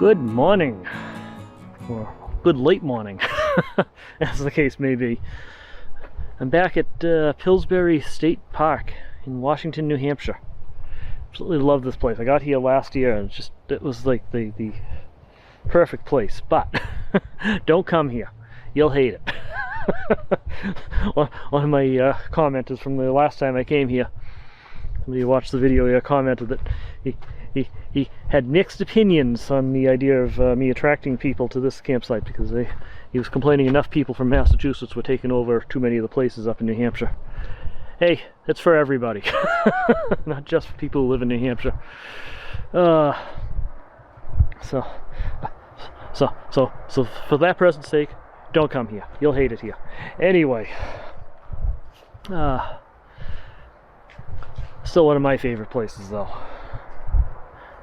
Good morning, or good late morning, as the case may be. I'm back at Pillsbury State Park in Washington, New Hampshire. Absolutely love this place. I got here last year and it was like the perfect place, but don't come here. You'll hate it. One of my commenters from the last time I came here, somebody who watched the video here, commented that he had mixed opinions on the idea of me attracting people to this campsite because he was complaining enough people from Massachusetts were taking over too many of the places up in New Hampshire. Hey, it's for everybody, not just for people who live in New Hampshire. So for that person's sake, don't come here. You'll hate it here. Anyway, still one of my favorite places though.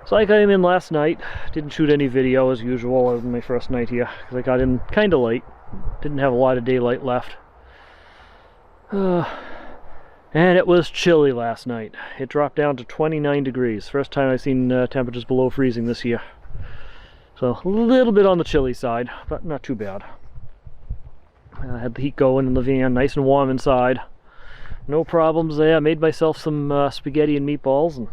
So I came in last night, didn't shoot any video as usual on my first night here, because I got in kind of late, didn't have a lot of daylight left. And it was chilly last night. It dropped down to 29 degrees, first time I've seen temperatures below freezing this year. So a little bit on the chilly side, but not too bad. I had the heat going in the van, nice and warm inside. No problems there. I made myself some spaghetti and meatballs and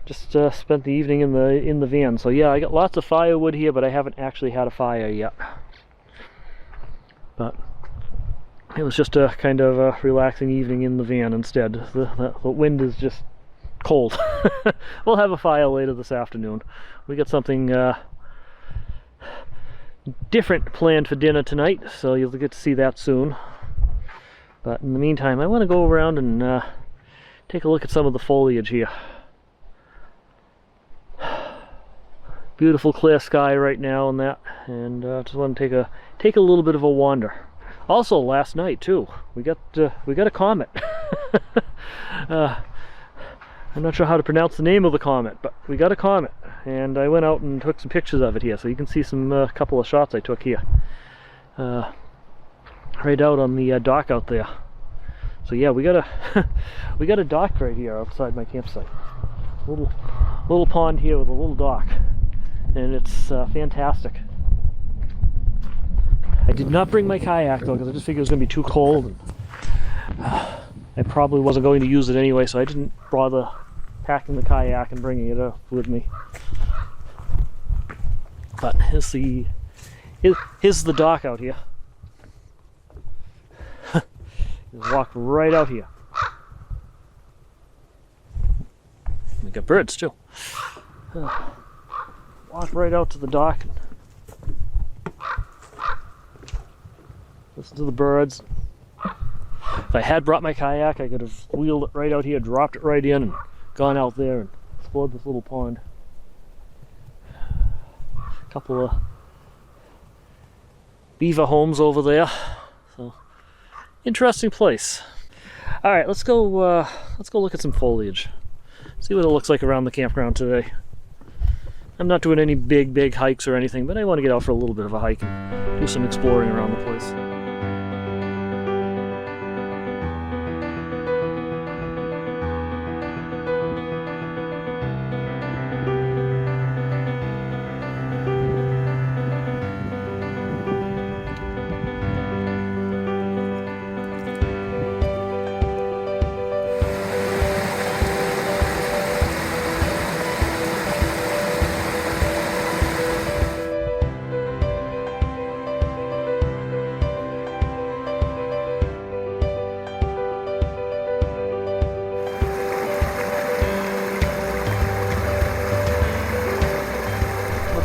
just spent the evening in the van. So yeah, I got lots of firewood here, but I haven't actually had a fire yet. But it was just a kind of a relaxing evening in the van instead. The wind is just cold. We'll have a fire later this afternoon. We got something different planned for dinner tonight, so you'll get to see that soon. But in the meantime, I want to go around and take a look at some of the foliage here. Beautiful clear sky right now and that, and just want to take a little bit of a wander. Also, last night too, we got a comet. I'm not sure how to pronounce the name of the comet, but we got a comet, and I went out and took some pictures of it here, so you can see some couple of shots I took here, right out on the dock out there. So yeah, we got a dock right here outside my campsite. Little pond here with a little dock. And it's fantastic. I did not bring my kayak though, because I just figured it was going to be too cold. And, I probably wasn't going to use it anyway, so I didn't bother packing the kayak and bringing it up with me. But here's the dock out here. Just walk right out here. We got birds too. Walk right out to the dock and listen to the birds. If I had brought my kayak, I could have wheeled it right out here, dropped it right in, and gone out there and explored this little pond. A couple of beaver homes over there. So, interesting place. All right, let's go look at some foliage. See what it looks like around the campground today. I'm not doing any big hikes or anything, but I want to get out for a little bit of a hike and do some exploring around the place.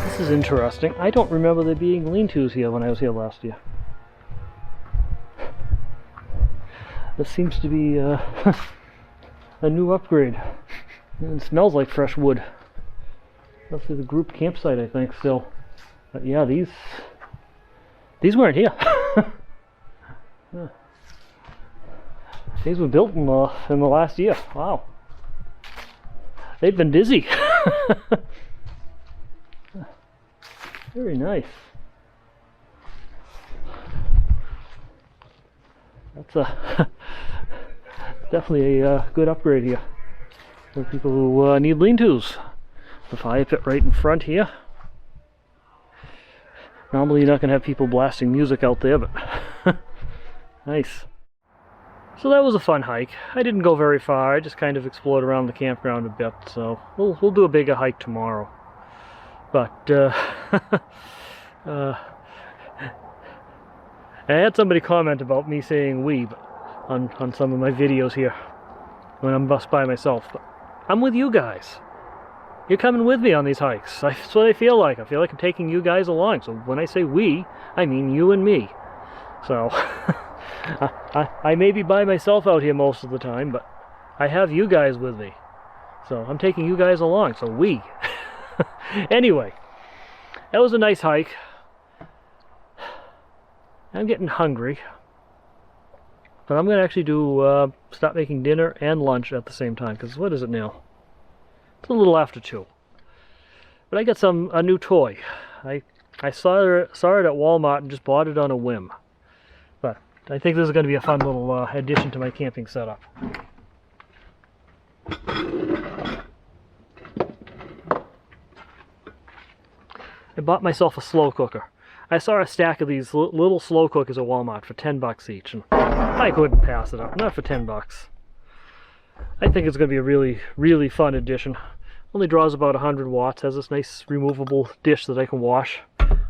This is interesting. I don't remember there being lean-tos here when I was here last year. This seems to be a new upgrade. And it smells like fresh wood. Must be the group campsite, I think, still. But yeah, these weren't here. These were built in the last year. Wow. They've been busy. Very nice. That's definitely a good upgrade here for people who need lean-tos. The fire pit right in front here. Normally you're not going to have people blasting music out there, but nice. So that was a fun hike. I didn't go very far. I just kind of explored around the campground a bit. So we'll do a bigger hike tomorrow. But I had somebody comment about me saying "we" on some of my videos here when I'm bus by myself. But I'm with you guys. You're coming with me on these hikes. That's what I feel like. I feel like I'm taking you guys along. So when I say we, I mean you and me. So I may be by myself out here most of the time, but I have you guys with me. So I'm taking you guys along. So we. Anyway, that was a nice hike. I'm getting hungry. But I'm going to actually stop making dinner and lunch at the same time. Because what is it now? It's a little after 2. But I got a new toy. I saw it at Wal-Mart and just bought it on a whim. But I think this is going to be a fun little addition to my camping setup. I bought myself a slow cooker. I saw a stack of these little slow cookers at Walmart for $10 each, and I couldn't pass it up. Not for $10. I think it's going to be a really, really fun addition. Only draws about 100 watts. Has this nice removable dish that I can wash.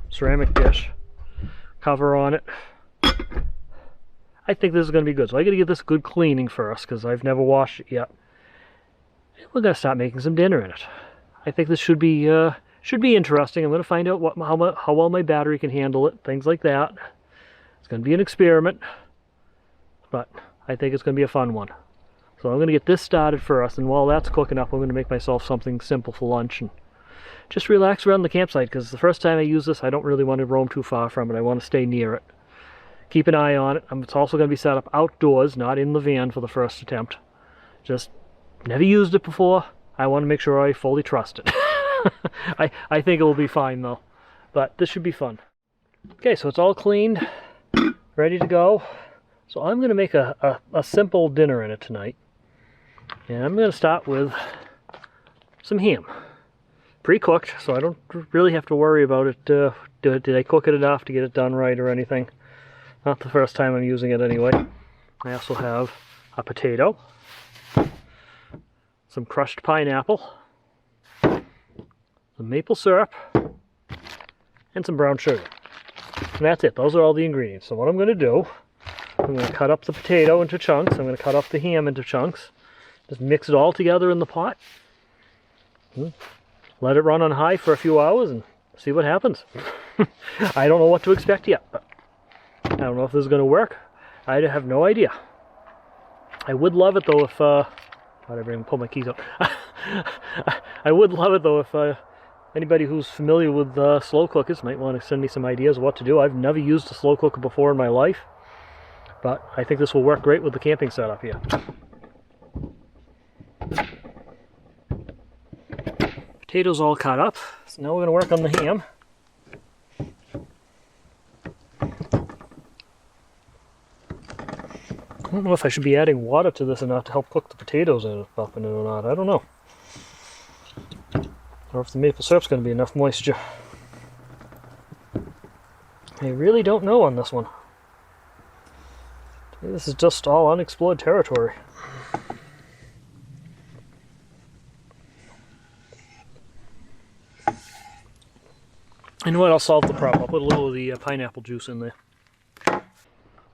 Ceramic dish. Cover on it. I think this is going to be good. So I got to give this a good cleaning first because I've never washed it yet. We're going to start making some dinner in it. I think this should be interesting. I'm going to find out how well my battery can handle it. Things like that. It's going to be an experiment. But I think it's going to be a fun one. So I'm going to get this started first, and while that's cooking up, I'm going to make myself something simple for lunch and just relax around the campsite, because the first time I use this, I don't really want to roam too far from it. I want to stay near it. Keep an eye on it. It's also going to be set up outdoors, not in the van for the first attempt. Just never used it before. I want to make sure I fully trust it. I think it will be fine, though. But this should be fun. Okay, so it's all cleaned, ready to go. So I'm going to make a simple dinner in it tonight. And I'm going to start with some ham. Pre-cooked, so I don't really have to worry about it. Did I cook it enough to get it done right or anything? Not the first time I'm using it anyway. I also have a potato, some crushed pineapple, some maple syrup, and some brown sugar. And that's it. Those are all the ingredients. So what I'm going to do, I'm going to cut up the potato into chunks. I'm going to cut up the ham into chunks. Just mix it all together in the pot. Let it run on high for a few hours and see what happens. I don't know what to expect yet. But I don't know if this is going to work. I have no idea. I would love it though if... I'd even pull my keys out. I would love it though if anybody who's familiar with slow cookers might want to send me some ideas of what to do. I've never used a slow cooker before in my life. But I think this will work great with the camping setup here. Potatoes all cut up, so now we're going to work on the ham. I don't know if I should be adding water to this enough to help cook the potatoes up in it or not. I don't know. Or if the maple syrup's going to be enough moisture. I really don't know on this one. This is just all unexplored territory. You know what? I'll solve the problem. I'll put a little of the pineapple juice in there. So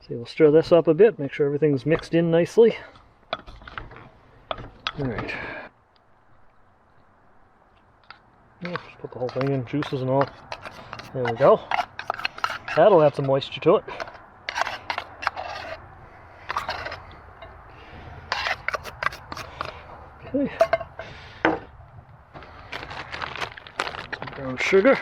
we'll stir this up a bit, make sure everything's mixed in nicely. Alright. Just put the whole thing in, juices and all. There we go. That'll add some moisture to it. Okay. Some brown sugar.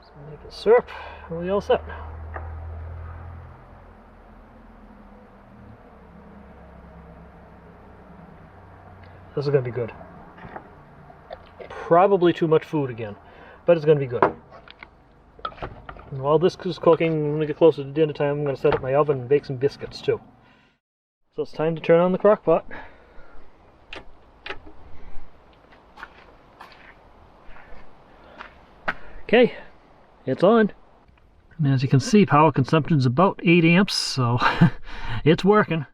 Some maple syrup, and we all set. This is going to be good. Probably too much food again, but it's going to be good. And while this is cooking, when we get closer to dinner time, I'm going to set up my oven and bake some biscuits too. So it's time to turn on the crock pot. Okay, it's on. And as you can see, power consumption is about 8 amps, so it's working.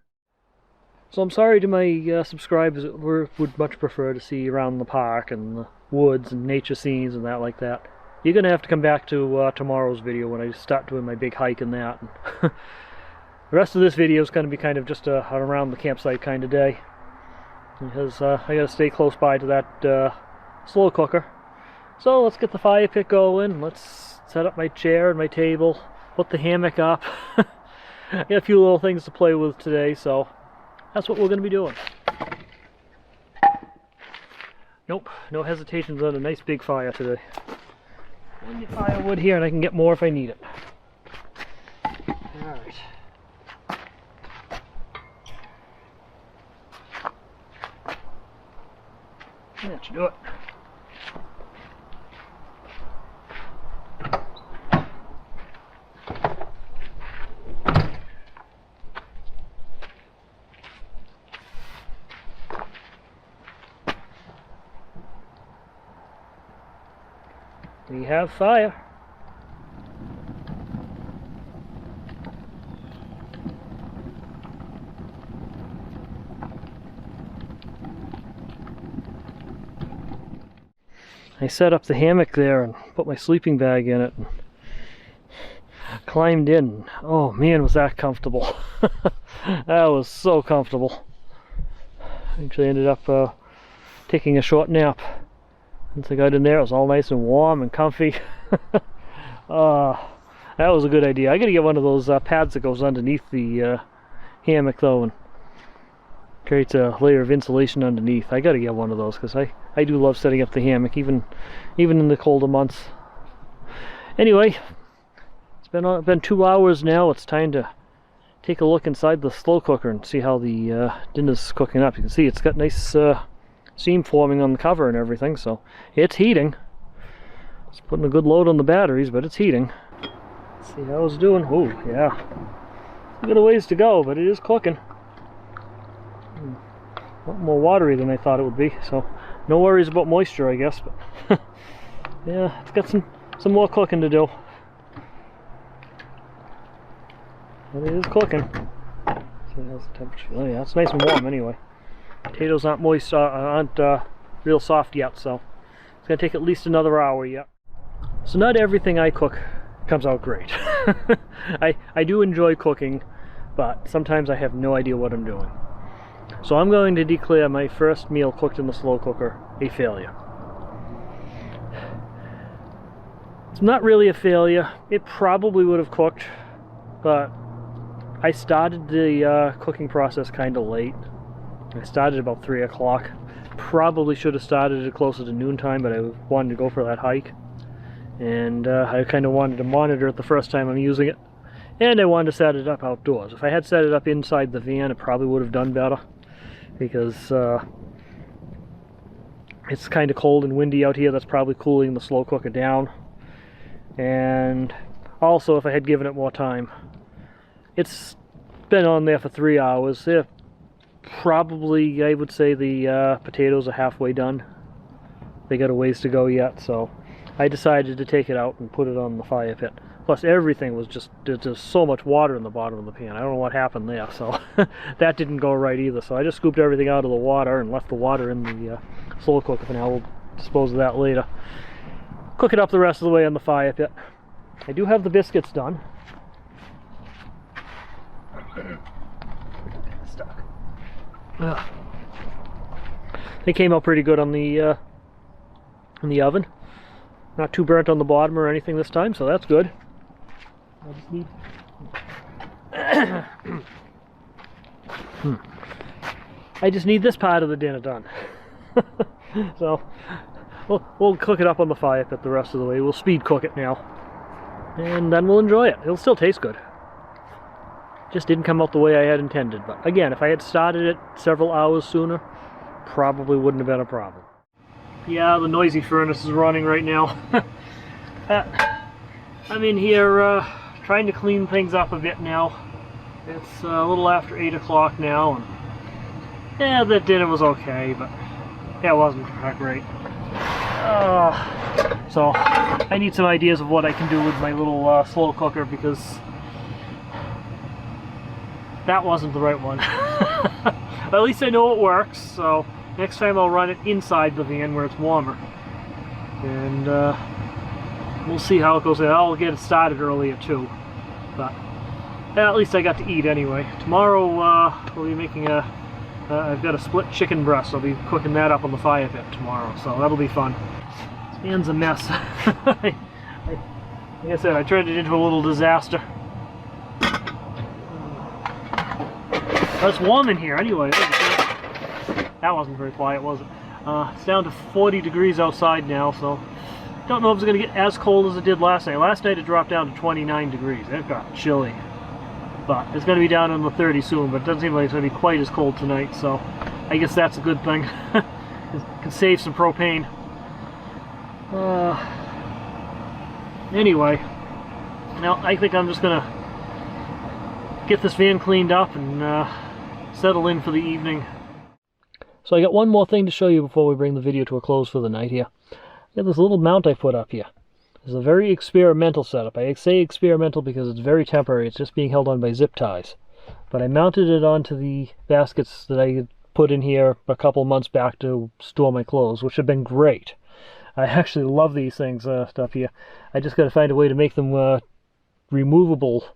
So I'm sorry to my subscribers that would much prefer to see around the park and the woods and nature scenes and that like that. You're going to have to come back to tomorrow's video when I start doing my big hike and that. And the rest of this video is going to be kind of just an around the campsite kind of day. Because I got to stay close by to that slow cooker. So let's get the fire pit going. Let's set up my chair and my table. Put the hammock up. Got a few little things to play with today, so that's what we're going to be doing. Nope, no hesitations on a nice big fire today. Plenty of firewood here, and I can get more if I need it. Alright. That should do it. We have fire. I set up the hammock there and put my sleeping bag in it and climbed in. Oh man, was that comfortable. That was so comfortable. Actually ended up taking a short nap. Once I got in there, it was all nice and warm and comfy. That was a good idea. I gotta get one of those pads that goes underneath the hammock though and creates a layer of insulation underneath. I gotta get one of those because I do love setting up the hammock even in the colder months. Anyway, it's been 2 hours now. It's time to take a look inside the slow cooker and see how the dinner's cooking up. You can see it's got nice steam forming on the cover and everything, so it's heating. It's putting a good load on the batteries, but it's heating. Let's see how it's doing. Oh yeah, we got a ways to go, but it is cooking. A lot more watery than I thought it would be, so no worries about moisture, I guess. But yeah, it's got some more cooking to do. But it is cooking. See how's the temperature. Oh yeah, it's nice and warm anyway. Potatoes aren't moist, aren't real soft yet, so it's gonna take at least another hour yet. So not everything I cook comes out great. I do enjoy cooking, but sometimes I have no idea what I'm doing. So I'm going to declare my first meal cooked in the slow cooker a failure. It's not really a failure. It probably would have cooked, but I started the cooking process kind of late. I started about 3 o'clock. Probably should have started it closer to noontime, but I wanted to go for that hike. And I kind of wanted to monitor it the first time I'm using it. And I wanted to set it up outdoors. If I had set it up inside the van, it probably would have done better. Because it's kind of cold and windy out here. That's probably cooling the slow cooker down. And also, if I had given it more time. It's been on there for 3 hours. Probably, I would say the potatoes are halfway done. They got a ways to go yet, so I decided to take it out and put it on the fire pit. Plus everything was there's just so much water in the bottom of the pan. I don't know what happened there, so that didn't go right either. So I just scooped everything out of the water and left the water in the slow cooker for now. We'll dispose of that later. Cook it up the rest of the way on the fire pit. I do have the biscuits done. Stuck. They came out pretty good on the in the oven. Not too burnt on the bottom or anything this time, so that's good. I just need I just need this part of the dinner done. So we'll cook it up on the fire pit the rest of the way. We'll speed cook it now, and then we'll enjoy it. It'll still taste good. Just didn't come out the way I had intended. But again, if I had started it several hours sooner, probably wouldn't have been a problem. Yeah, the noisy furnace is running right now. I'm in here trying to clean things up a bit now. It's a little after 8 o'clock now, and yeah, the dinner was okay, but yeah, it wasn't that great. So I need some ideas of what I can do with my little slow cooker, because that wasn't the right one. At least I know it works, so next time I'll run it inside the van where it's warmer. And we'll see how it goes. I'll get it started earlier too. But yeah, at least I got to eat anyway. Tomorrow we'll be making I've got a split chicken breast. I'll be cooking that up on the fire pit tomorrow, so that'll be fun. This van's a mess. Like I said, I turned it into a little disaster. It's warm in here anyway. That wasn't very quiet, was it? It's down to 40 degrees outside now, so don't know if it's going to get as cold as it did last night. Last night it dropped down to 29 degrees. It got chilly. But it's going to be down in the 30s soon, but it doesn't seem like it's going to be quite as cold tonight, so I guess that's a good thing. It can save some propane. Anyway, now I think I'm just going to get this van cleaned up and settle in for the evening. So I got one more thing to show you before we bring the video to a close for the night here. I got this little mount I put up here. It's a very experimental setup. I say experimental because it's very temporary. It's just being held on by zip ties. But I mounted it onto the baskets that I put in here a couple months back to store my clothes, which have been great. I actually love these things up here. I just got to find a way to make them removable,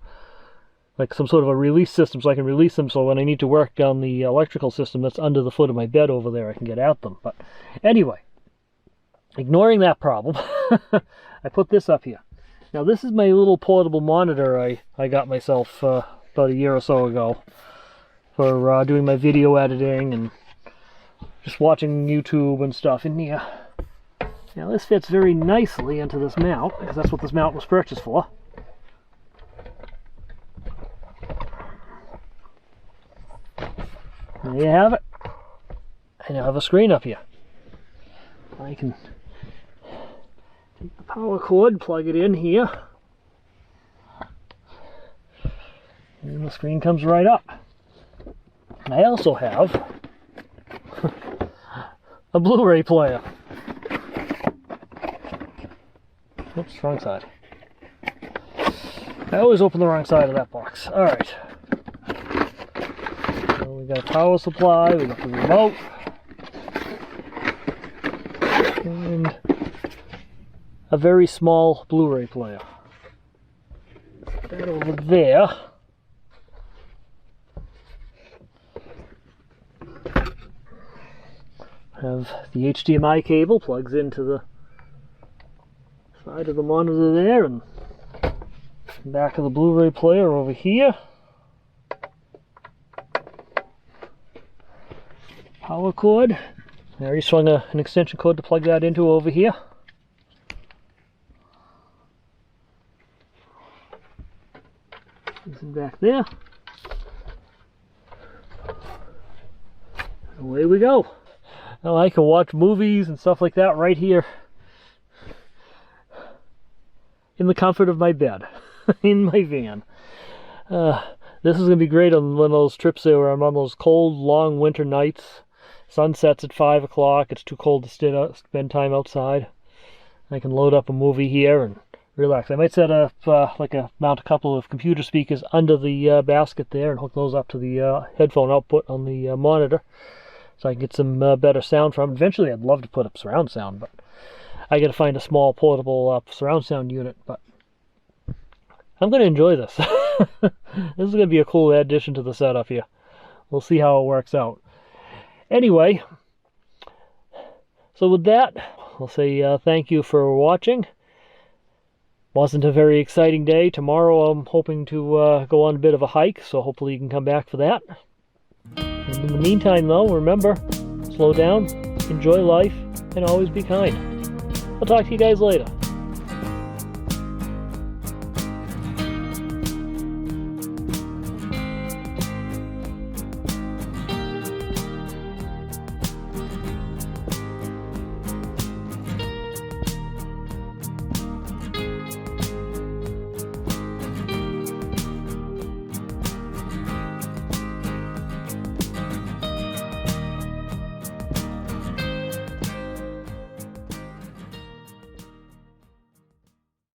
like some sort of a release system, so I can release them, so when I need to work on the electrical system that's under the foot of my bed over there, I can get at them. But anyway, ignoring that problem, I put this up here. Now this is my little portable monitor I got myself about a year or so ago for doing my video editing and just watching YouTube and stuff in here. Now this fits very nicely into this mount, because that's what this mount was purchased for. There you have it. I now have a screen up here. I can take the power cord, plug it in here, and the screen comes right up. I also have a Blu-ray player. Oops, wrong side. I always open the wrong side of that box. Alright. So we got a power supply, we got the remote, and a very small Blu-ray player. Put that over there. Have the HDMI cable plugs into the side of the monitor there, and back of the Blu-ray player over here. Power cord. I already swung an extension cord to plug that into over here. This is back there. Away we go. Now I can watch movies and stuff like that right here in the comfort of my bed, in my van. This is going to be great on one of those trips there where I'm on those cold, long winter nights. Sun sets at 5 o'clock. It's too cold to spend time outside. I can load up a movie here and relax. I might set up mount a couple of computer speakers under the basket there and hook those up to the headphone output on the monitor, so I can get some better sound from it. Eventually I'd love to put up surround sound, but I got to find a small portable surround sound unit. But I'm going to enjoy this. This is going to be a cool addition to the setup here. We'll see how it works out. Anyway, so with that, I'll say thank you for watching. Wasn't a very exciting day. Tomorrow I'm hoping to go on a bit of a hike, so hopefully you can come back for that. And in the meantime though, remember, slow down, enjoy life, and always be kind. I'll talk to you guys later.